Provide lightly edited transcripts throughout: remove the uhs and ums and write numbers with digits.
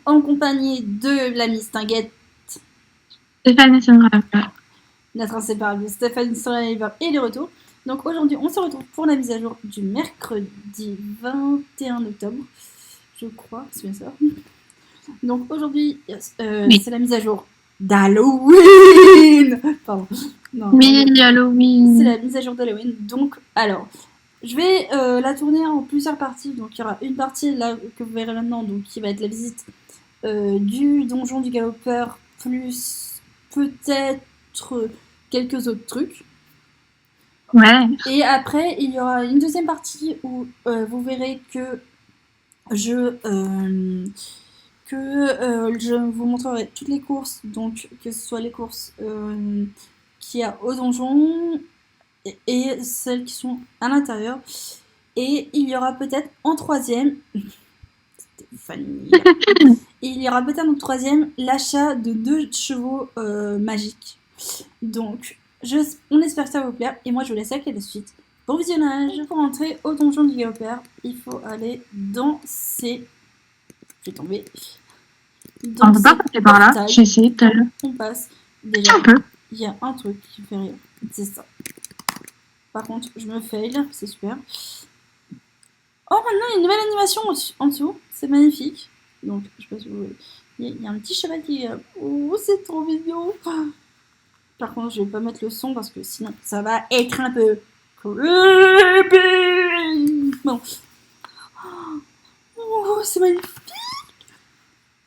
en compagnie de la Miss Tinguette, Stéphane Sandra. notre inséparable Stéphane Solaniver et les retours. Donc aujourd'hui, on se retrouve pour la mise à jour du mercredi 21 octobre, je crois, c'est bien ça. Donc aujourd'hui, Oui. c'est la mise à jour d'Halloween. Pardon. Non, Oui, c'est Halloween. la mise à jour d'Halloween. Donc, alors, je vais la tourner en plusieurs parties. Donc, il y aura une partie là que vous verrez maintenant, donc qui va être la visite du donjon du galopeur, plus peut-être quelques autres trucs. Ouais. Et après, il y aura une deuxième partie où vous verrez que je vous montrerai toutes les courses, donc que ce soit les courses qu'il y a au donjon et celles qui sont à l'intérieur. Et il y aura peut-être en troisième, Stéphanie, il y aura peut-être en troisième l'achat de 2 chevaux magiques. Donc, on espère que ça va vous plaire. Et moi, je vous laisse avec la suite. Bon visionnage. Pour entrer au donjon du galopeur, il faut aller dans ces... Je vais tomber. On peut pas passer par là. J'ai essayé tout à l'heure. On passe. Déjà, Un peu. il y a un truc qui fait rire. C'est ça. Par contre, je me fail. C'est super. Oh, maintenant, il y a une nouvelle animation en dessous. C'est magnifique. Donc, je sais pas si vous voyez. Il y a un petit cheval qui est... Oh, c'est trop mignon. Par contre, je vais pas mettre le son parce que sinon, ça va être un peu creepy. Bon. Oh, c'est magnifique.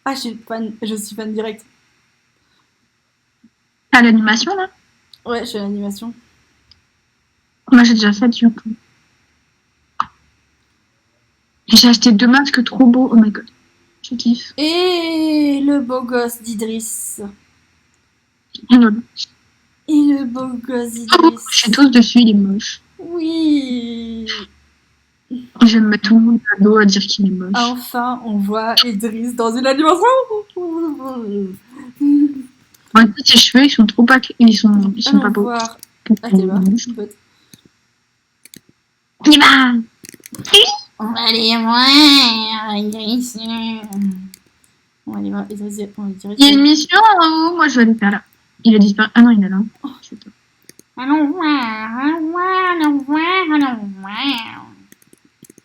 Ah, je suis fan direct. T'as l'animation là? Ouais, je fais l'animation. Moi j'ai déjà fait du coup. J'ai acheté 2 masques trop beaux. Oh my god. Je kiffe. Et le beau gosse d'Idriss. Non. Et le beau gosse d'Idriss. Je suis tous dessus, il est moche. Oui. Je vais mettre tout le monde à dos à dire qu'il est moche. Enfin, on voit Idriss dans une animation. En fait, ses cheveux, ils sont trop pas, ils sont pas beaux. Voir. Ah, t'es là. Il va. On va aller voir Idriss. On va aller voir Idriss. Il y a une mission en haut. Moi, je vais aller faire là. Il a disparu. Ah non, il est là. Oh, allons voir.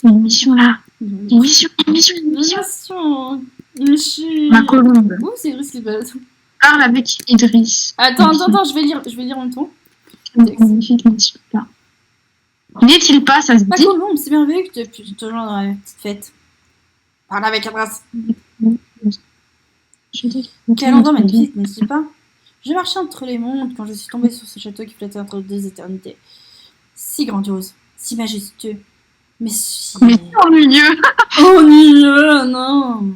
Il y a une mission là. Une mission. Ma colombe. Ouh, c'est Idriss qui balade. Parle avec Idriss. Attends, je vais lire en même temps. Magnifique mission là. N'est-il pas, ça se dit? Ma colombe, c'est merveilleux que tu aies pu te joindre dans la petite fête. Parle avec Idriss. Quel endroit magnifique, n'est-ce pas? Je marchais entre les mondes quand je suis tombée sur ce château qui flottait entre 2 éternités. Si grandiose, si majestueux, mais ennuyeux. Ennuyeux, non.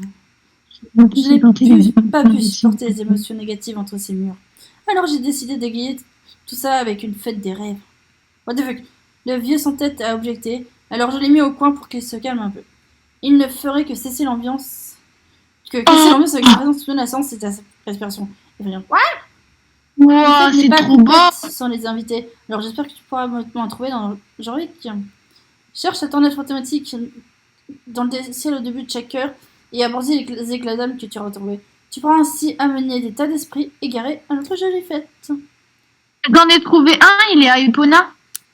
Je n'ai pas pu supporter les émotions négatives entre ces murs. Alors j'ai décidé d'égayer tout ça avec une fête des rêves. What the fuck? Le vieux sans tête a objecté, alors je l'ai mis au coin pour qu'il se calme un peu. Il ne ferait que cesser l'ambiance. Avec la présence menaçante et sa respiration. Et rien. What? Wow, c'est trop beau! Sans les invités. Alors j'espère que tu pourras m'en trouver dans genre cherche ta tornade fantomatique dans le ciel au début de chaque heure et aborder les éclats d'âme que tu auras retrouvés. Tu pourras ainsi amener des tas d'esprits égarés à notre jolie fête. J'en ai trouvé un, il est à Epona.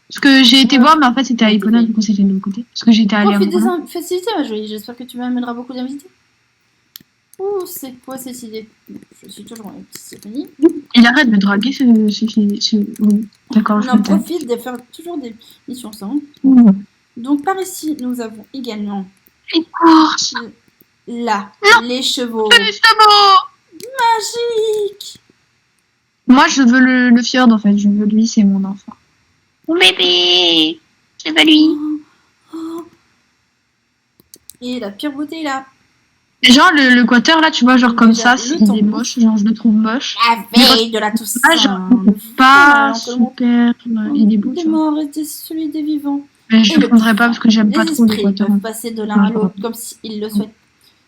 Parce que j'ai été voir, mais en fait c'était à Epona, du coup c'était de l'autre côté. Parce que j'étais allée à Profite des festivités, ma jolie. J'espère que tu m'amèneras beaucoup d'invités. Ouh, c'est quoi cette idée? Je suis toujours avec Stéphanie. Il arrête de draguer ce... Oui, d'accord. On en profite de faire toujours des missions ensemble. Donc par ici, nous avons également les courses. Là, les chevaux. Les chevaux magiques. Moi, je veux le fjord, en fait. Je veux lui, c'est mon enfant. Mon bébé. Je veux lui. Et la pure beauté, là. Genre, le quater, là, tu vois, genre comme ça, il est moche. Genre, je le trouve moche. La veille de la Toussaint. Pas super. Il est beau, tu vois. Mort était celui des vivants. Mais je ne prendrai pas parce que j'aime pas trop le quater. Peuvent passer de l'un à l'autre comme s'ils le souhaitent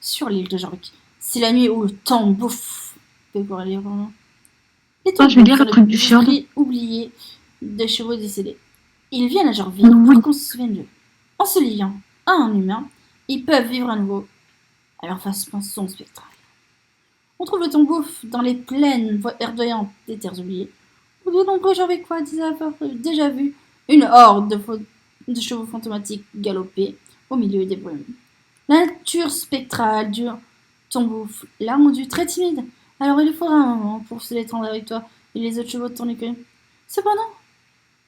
sur l'île de Jorvik. C'est la nuit où le temps bouffe. Les je vais lire le truc du fjord. Oubliés des chevaux décédés. Ils viennent à Jorvik pour qu'on se souvienne d'eux. En se liant à un humain, ils peuvent vivre à nouveau à leur façon spectrale. On trouve le tombouf dans les plaines verdoyantes des terres oubliées, où de nombreux Jorvicois disaient avoir déjà vu une horde de chevaux fantomatiques galoper au milieu des brumes. La nature spectrale du tombouf l'a rendu très timide, alors il lui faudra un moment pour se détendre avec toi et les autres chevaux de ton écurie. Cependant,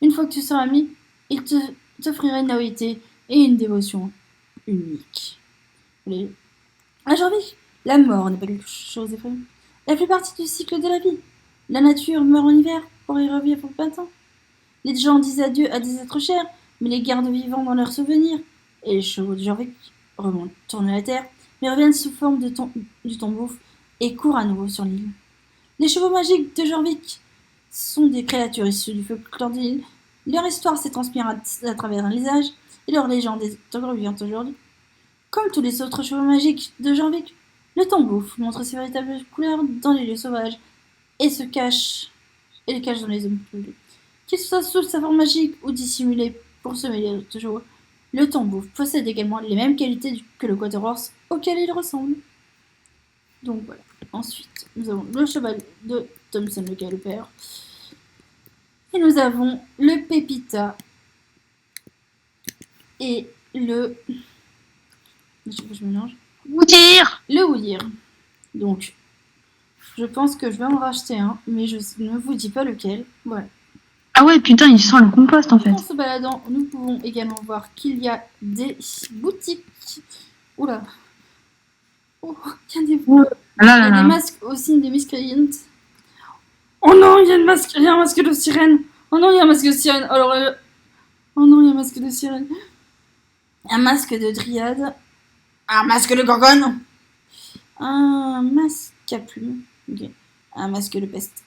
une fois que tu seras mis, il t'offrira une loyauté et une dévotion unique. À Jorvik, la mort n'est pas quelque chose d'effrayant. Elle fait partie du cycle de la vie. La nature meurt en hiver pour y revivre au printemps. Les gens disent adieu à des êtres chers, mais les gardent vivants dans leurs souvenirs. Et les chevaux de Jorvik remontent, tournent la terre, mais reviennent sous forme du tombouf et courent à nouveau sur l'île. Les chevaux magiques de Jorvik sont des créatures issues du folklore de l'île. Leur histoire s'est transmise à travers les âges et leur légende est encore vivante aujourd'hui. Comme tous les autres chevaux magiques de Jorvik, le tombouf montre ses véritables couleurs dans les lieux sauvages et les cache dans les zones publiques. Qu'il soit sous sa forme magique ou dissimulé pour se mêler de chevaux, le tombouf possède également les mêmes qualités que le quaterhorse auquel il ressemble. Donc voilà. Ensuite, nous avons le cheval de Thompson le Galopeur. Et nous avons le Pépita et le... Je mélange. Woudir. Le Woudir. Donc, je pense que je vais en racheter un, mais je ne vous dis pas lequel. Voilà. Ah ouais, putain, il sent le compost en fait. En se baladant, nous pouvons également voir qu'il y a des boutiques. Oula. Oh, il y a des, il y a des masques au signe des miscreants. Oh non, il y a un masque de sirène. Oh non, il y a un masque de sirène. Alors, oh non, il y a un masque de sirène. Un masque de dryade. Un masque de gorgone. Un masque à plumes. Ok. Un masque de peste.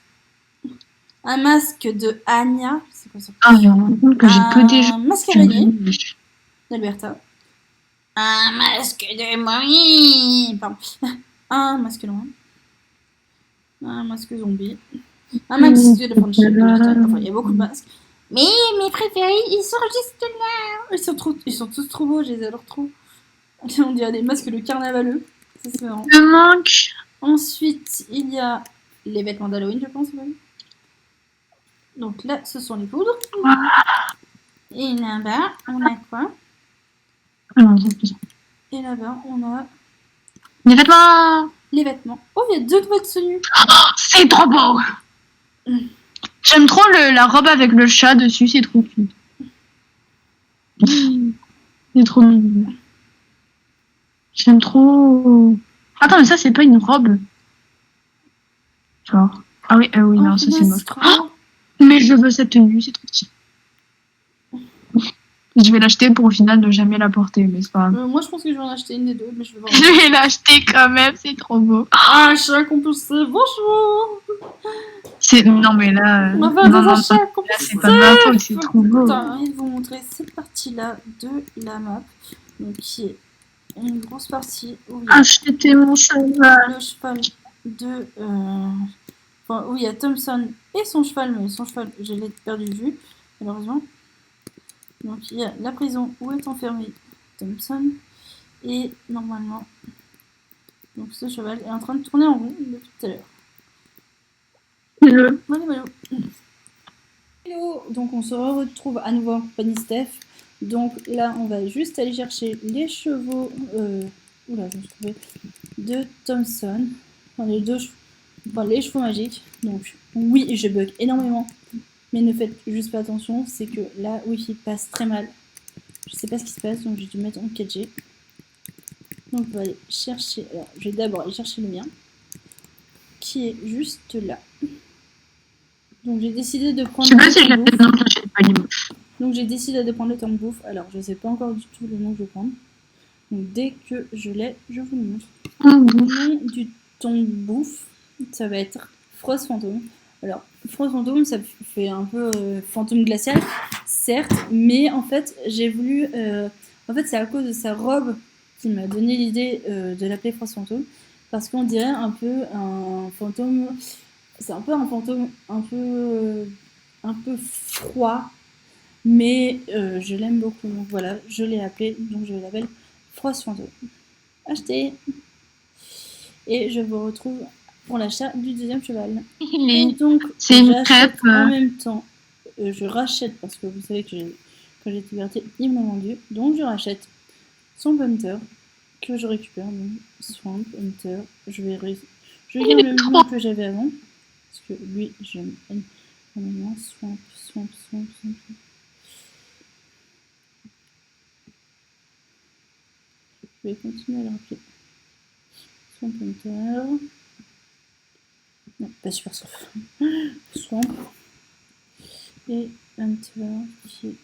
Un masque de Anya. C'est quoi ça? Ah, je me rends compte que j'ai peu déjà. Un masque araignée d'Alberta. Un masque de momie. Pardon. Un masque noir. Un masque zombie. Un masque de franchise. Enfin, il y a beaucoup de masques. Mais mes préférés, ils sont juste là. Ils sont tous trop beaux, je les adore trop. On dirait des masques de carnavaleux. Ça, c'est marrant. Le manque. Ensuite, il y a les vêtements d'Halloween, je pense. Ouais. Donc là, ce sont les poudres. Et là-bas, on a quoi? Et là-bas, on a... Les vêtements. Les vêtements. Oh, il y a 2 nouvelles tenues. Oh, c'est trop beau. J'aime trop la robe avec le chat dessus, c'est trop cute. C'est trop mignon. J'aime trop... Attends, mais ça, c'est pas une robe. Genre... Ah oui, oui, non, ça, c'est moche. Oh, mais je veux cette tenue, c'est trop petit. Je vais l'acheter pour au final ne jamais la porter, mais c'est pas grave. Moi, je pense que je vais en acheter une des deux, mais je vais voir. Je vais l'acheter quand même, c'est trop beau. Ah, achat compulsif, bonjour. Non, mais là... On va faire des achats compulsifs. Là, c'est pas ma faute, c'est trop beau. Putain, ils vont montrer cette partie-là de la map, donc qui est une grosse partie où il y a Acheter mon cheval. le cheval de... Enfin, où il y a Thompson et son cheval, mais son cheval, je l'ai perdu de vue, malheureusement. Donc il y a la prison où est enfermé Thompson, et normalement, donc ce cheval est en train de tourner en rond depuis tout à l'heure. Hello, donc on se retrouve à nouveau en compagnie Steph. Donc là, on va juste aller chercher les chevaux oula, je me suis trompée, de Thompson. Enfin, les chevaux magiques. Donc oui, je bug énormément. Mais ne faites juste pas attention, c'est que la Wi-Fi passe très mal. Je sais pas ce qui se passe, donc j'ai dû mettre en 4G. Donc on va aller chercher... Alors, je vais d'abord aller chercher le mien, qui est juste là. Donc j'ai décidé de prendre... Je sais pas si je l'achète, non, je l'achète pas, il est moche. Donc j'ai décidé de prendre le tombouf. Alors je sais pas encore du tout le nom que je vais prendre. Donc dès que je l'ai, je vous le montre. Le nom du tombouf, ça va être Frost Fantôme. Alors, Frost Fantôme, ça fait un peu fantôme glacial, certes, mais en fait, j'ai voulu... en fait, c'est à cause de sa robe qui m'a donné l'idée de l'appeler Frost Fantôme, parce qu'on dirait un peu un fantôme... C'est un peu un fantôme un peu froid, mais je l'aime beaucoup. Donc voilà, je l'ai appelé, donc je l'appelle Frost Fantôme. Acheté. Et je vous retrouve pour l'achat du deuxième cheval. Il Et est... donc, C'est une j'achète crêpe. en même temps. Je rachète parce que vous savez que quand j'ai été berthier, il me l'a vendu. Donc, je rachète son Hunter que je récupère. Donc, Swamp Hunter. Je garde Il le est nom trop... que j'avais avant. Parce que lui, j'aime énormément. Swamp. Je vais continuer à le rappeler. Swamp Hunter. Non, pas super sauf. Swamp. Et Hunter qui est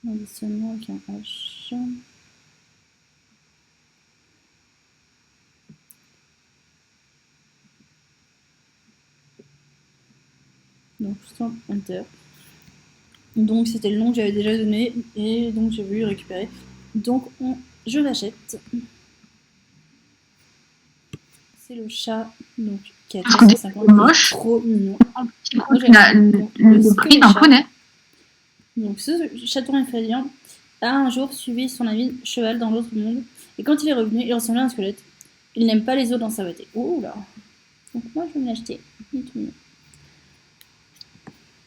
un additionnement avec un H. Donc Swamp Hunter. Donc c'était le nom que j'avais déjà donné et donc j'ai voulu le récupérer. Donc je l'achète. C'est le chat donc qui a Parce que c'est 350, moche. trop mignon. Le prix d'un poney. Donc ce chaton effrayant a un jour suivi son ami cheval dans l'autre monde et quand il est revenu, il ressemblait à un squelette. Il n'aime pas les os dans sa beauté. Oh là. Donc moi je vais me l'acheter. Il est tout mignon.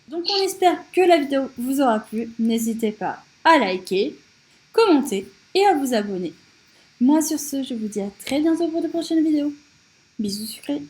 Donc on espère que la vidéo vous aura plu. N'hésitez pas à liker, commenter et à vous abonner. Moi sur ce, je vous dis à très bientôt pour de prochaines vidéos. Bisous sucrés.